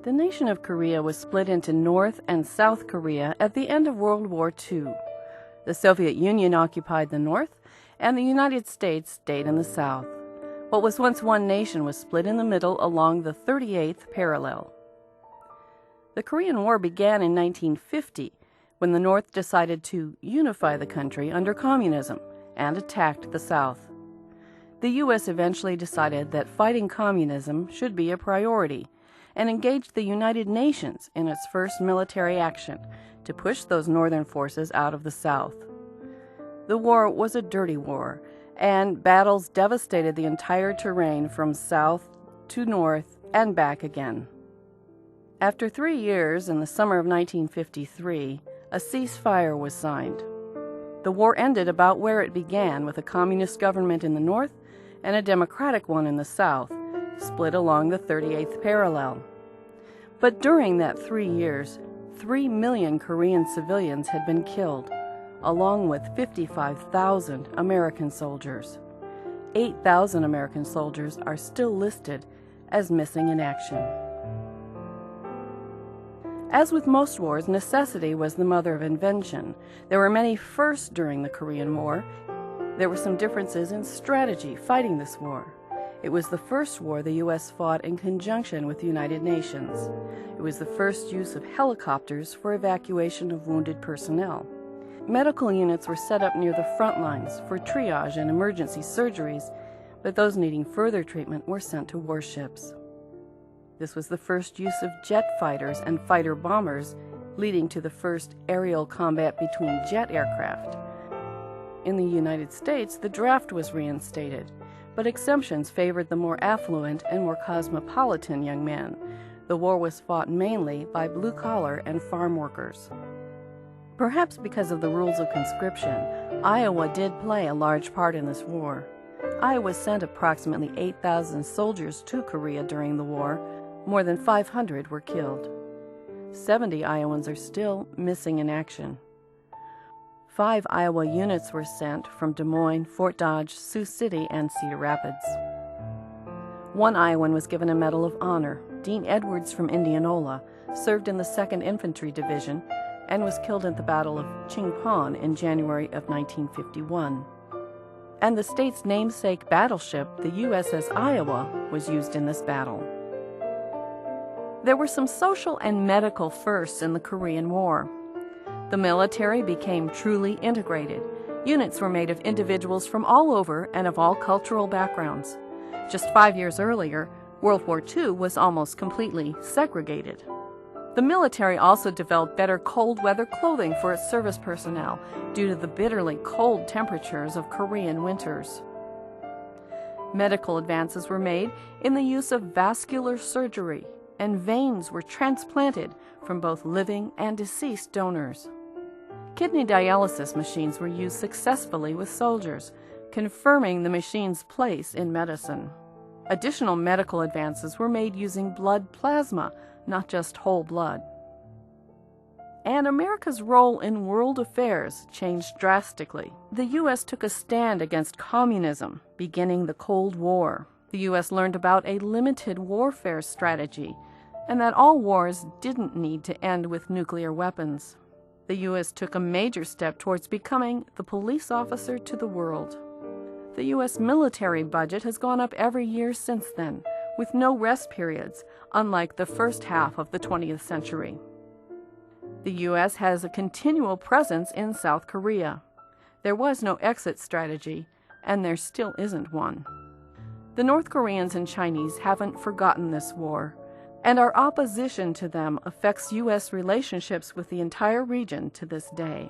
The nation of Korea was split into North and South Korea at the end of World War II. The Soviet Union occupied the North, and the United States stayed in the South. What was once one nation was split in the middle along the 38th parallel. The Korean War began in 1950, when the North decided to unify the country under communism and attacked the South. The U.S. eventually decided that fighting communism should be a priority and engaged the United Nations in its first military action to push those northern forces out of the South. The war was a dirty war, and battles devastated the entire terrain from south to north and back again. After 3 years, in the summer of 1953, a ceasefire was signed. The war ended about where it began, with a communist government in the north and a democratic one in the south, split along the 38th parallel. But during that 3 years, 3 million Korean civilians had been killed, along with 55,000 American soldiers. 8,000 American soldiers are still listed as missing in action. As with most wars, necessity was the mother of invention. There were many firsts during the Korean War. There were some differences in strategy fighting this war. It was the first war the U.S. fought in conjunction with the United Nations. It was the first use of helicopters for evacuation of wounded personnel. Medical units were set up near the front lines for triage and emergency surgeries, but those needing further treatment were sent to warships. This was the first use of jet fighters and fighter bombers, leading to the first aerial combat between jet aircraft. In the United States, the draft was reinstated, but exemptions favored the more affluent and more cosmopolitan young men. The war was fought mainly by blue-collar and farm workers. Perhaps because of the rules of conscription, Iowa did play a large part in this war. Iowa sent approximately 8,000 soldiers to Korea during the war. More than 500 were killed. 70 Iowans are still missing in action. 5 Iowa units were sent from Des Moines, Fort Dodge, Sioux City, and Cedar Rapids. 1 Iowan was given a Medal of Honor. Dean Edwards from Indianola served in the 2nd Infantry Division and was killed at the Battle of Ching-Pon in January of 1951. And the state's namesake battleship, the USS Iowa, was used in this battle. There were some social and medical firsts in the Korean War. The military became truly integrated. Units were made of individuals from all over and of all cultural backgrounds. Just 5 years earlier, World War II was almost completely segregated. The military also developed better cold weather clothing for its service personnel due to the bitterly cold temperatures of Korean winters. Medical advances were made in the use of vascular surgery, and veins were transplanted from both living and deceased donors. Kidney dialysis machines were used successfully with soldiers, confirming the machine's place in medicine. Additional medical advances were made using blood plasma, not just whole blood. And America's role in world affairs changed drastically. The U.S. took a stand against communism, beginning the Cold War. The U.S. learned about a limited warfare strategy, and that all wars didn't need to end with nuclear weapons. The U.S. took a major step towards becoming the police officer to the world. The U.S. military budget has gone up every year since then, with no rest periods, unlike the first half of the 20th century. The U.S. has a continual presence in South Korea. There was no exit strategy, and there still isn't one. The North Koreans and Chinese haven't forgotten this war, and our opposition to them affects U.S. relationships with the entire region to this day.